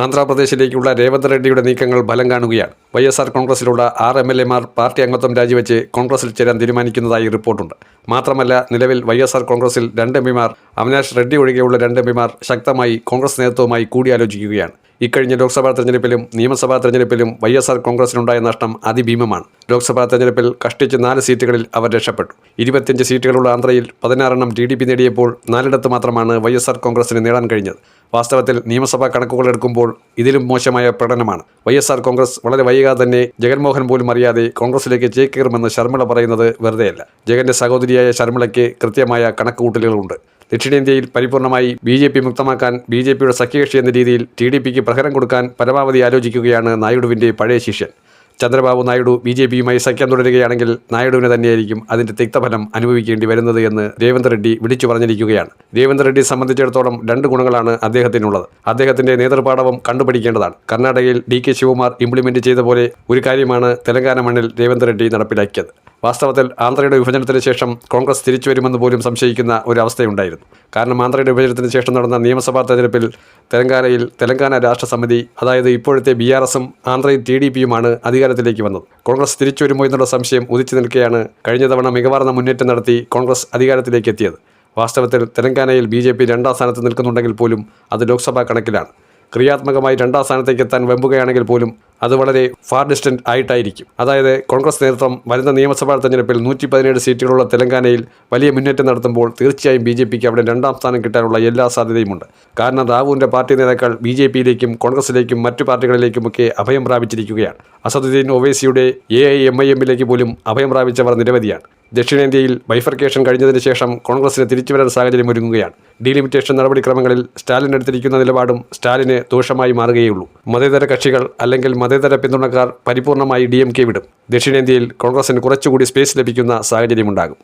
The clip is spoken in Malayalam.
ആന്ധ്രാപ്രദേശിലേക്കുള്ള രേവന്ത് റെഡ്ഡിയുടെ നീക്കങ്ങൾ ഫലം കാണുകയാണ്. വൈഎസ്ആർ കോൺഗ്രസിലുള്ള 6 MLA-മാർ പാർട്ടി അംഗത്വം രാജിവെച്ച് കോൺഗ്രസിൽ ചേരാൻ തീരുമാനിക്കുന്നതായി റിപ്പോർട്ടുണ്ട്. മാത്രമല്ല, നിലവിൽ വൈഎസ്ആർ കോൺഗ്രസിൽ 2 MPമാർ അവിനാഷ് റെഡ്ഡി ഒഴികെയുള്ള 2 MPമാർ ശക്തമായി കോൺഗ്രസ് നേതൃത്വവുമായി കൂടിയാലോചിക്കുകയാണ്. ഇക്കഴിഞ്ഞ ലോക്സഭാ തെരഞ്ഞെടുപ്പിലും നിയമസഭാ തെരഞ്ഞെടുപ്പിലും വൈഎസ്ആർ കോൺഗ്രസിനുണ്ടായ നഷ്ടം അതിഭീമമാണ്. ലോക്സഭാ തെരഞ്ഞെടുപ്പിൽ കഷ്ടിച്ച് 4 സീറ്റുകളിൽ അവർ രക്ഷപ്പെട്ടു. 25 സീറ്റുകളുള്ള ആന്ധ്രയിൽ 16 TDP നേടിയപ്പോൾ 4 മാത്രമാണ് വൈഎസ്ആർ കോൺഗ്രസിന് നേടാൻ കഴിഞ്ഞത്. വാസ്തവത്തിൽ നിയമസഭാ കണക്കുകൾ എടുക്കുമ്പോൾ ഇതിലും മോശമായ പ്രകടനമാണ്. വൈഎസ്ആർ കോൺഗ്രസ് വളരെ വൈകാതെ തന്നെ ജഗൻമോഹൻ പോലും അറിയാതെ കോൺഗ്രസിലേക്ക് ചേക്കേറുമെന്ന് ശർമിള പറയുന്നത് വെറുതെയല്ല. ജഗന്റെ സഹോദരിയായ ശർമിളയ്ക്ക് കൃത്യമായ കണക്കുകൂട്ടലുകളുണ്ട്. ദക്ഷിണേന്ത്യയിൽ പരിപൂർണമായി BJP മുക്തമാക്കാൻ BJPയുടെ സഖ്യകക്ഷി എന്ന രീതിയിൽ TDPക്ക് പ്രഹരം കൊടുക്കാൻ പരമാവധി ആലോചിക്കുകയാണ് നായിഡുവിൻ്റെ പഴയ ശിഷ്യൻ. ചന്ദ്രബാബു നായിഡു BJPയുമായി സഖ്യം തുടരുകയാണെങ്കിൽ നായിഡുവിന് തന്നെയായിരിക്കും അതിൻ്റെ തിക്തഫലം അനുഭവിക്കേണ്ടി വരുന്നത് എന്ന് രേവന്ത് റെഡ്ഡി വിളിച്ചു പറഞ്ഞിരിക്കുകയാണ്. രേവന്ത് റെഡ്ഡിയെ സംബന്ധിച്ചിടത്തോളം 2 ഗുണങ്ങളാണ് അദ്ദേഹത്തിനുള്ളത്. അദ്ദേഹത്തിൻ്റെ നേതൃപാടവം കണ്ടുപിടിക്കേണ്ടതാണ്. കർണാടകയിൽ DK ശിവകുമാർ ഇംപ്ലിമെന്റ് ചെയ്ത പോലെ ഒരു കാര്യമാണ് തെലങ്കാന മണ്ണിൽ രേവന്ത് റെഡ്ഡി നടപ്പിലാക്കിയത്. വാസ്തവത്തിൽ ആന്ധ്രയുടെ വിഭജനത്തിന് ശേഷം കോൺഗ്രസ് തിരിച്ചു വരുമെന്ന് പോലും സംശയിക്കുന്ന ഒരവസ്ഥയുണ്ടായിരുന്നു. കാരണം ആന്ധ്രയുടെ വിഭജനത്തിന് ശേഷം നടന്ന നിയമസഭാ തെരഞ്ഞെടുപ്പിൽ തെലങ്കാനയിൽ തെലങ്കാന രാഷ്ട്ര സമിതി, അതായത് ഇപ്പോഴത്തെ BRSഉം ആന്ധ്രയിൽ TDPയുമാണ് അധികാരത്തിലേക്ക് വന്നത്. കോൺഗ്രസ് തിരിച്ചു വരുമോ എന്നുള്ള സംശയം ഉദിച്ചു നിൽക്കെയാണ് കഴിഞ്ഞ തവണ മികവാർന്ന മുന്നേറ്റം നടത്തി കോൺഗ്രസ് അധികാരത്തിലേക്ക് എത്തിയത്. വാസ്തവത്തിൽ തെലങ്കാനയിൽ BJP 2ാം സ്ഥാനത്ത് നിൽക്കുന്നുണ്ടെങ്കിൽ പോലും അത് ലോക്സഭാ കണക്കിലാണ്. ക്രിയാത്മകമായി 2ാം സ്ഥാനത്തേക്ക് എത്താൻ വെമ്പുകയാണെങ്കിൽ പോലും അത് വളരെ ഫാർ ഡിസ്റ്റന്റ് ആയിട്ടായിരിക്കും. അതായത് കോൺഗ്രസ് നേതൃത്വം വരുന്ന നിയമസഭാ തെരഞ്ഞെടുപ്പിൽ 117 സീറ്റുകളുള്ള തെലങ്കാനയിൽ വലിയ മുന്നേറ്റം നടത്തുമ്പോൾ തീർച്ചയായും BJPക്ക് അവിടെ 2ാം സ്ഥാനം കിട്ടാനുള്ള എല്ലാ സാധ്യതയുമുണ്ട്. കാരണം റാവുവിൻ്റെ പാർട്ടി നേതാക്കൾ BJPയിലേക്കും കോൺഗ്രസിലേക്കും മറ്റു പാർട്ടികളിലേക്കുമൊക്കെ അഭയം പ്രാപിച്ചിരിക്കുകയാണ്. അസദുദ്ദീൻ ഒവൈസിയുടെ AIMIMലേക്ക് പോലും അഭയം പ്രാപിച്ചവർ നിരവധിയാണ്. ദക്ഷിണേന്ത്യയിൽ ബൈഫർക്കേഷൻ കഴിഞ്ഞതിന് ശേഷം കോൺഗ്രസിന് തിരിച്ചുവരാൻ സാഹചര്യം ഒരുങ്ങുകയാണ്. ഡീലിമിറ്റേഷൻ നടപടിക്രമങ്ങളിൽ സ്റ്റാലിൻ എടുത്തിരിക്കുന്ന നിലപാടും സ്റ്റാലിന് ദോഷമായി മാറുകയുള്ളൂ. മതേതര കക്ഷികൾ അല്ലെങ്കിൽ മതേതര പിന്തുണക്കാർ പരിപൂർണമായി DMK വിടും. ദക്ഷിണേന്ത്യയിൽ കോൺഗ്രസിന് കുറച്ചുകൂടി സ്പേസ് ലഭിക്കുന്ന സാഹചര്യമുണ്ടാകും.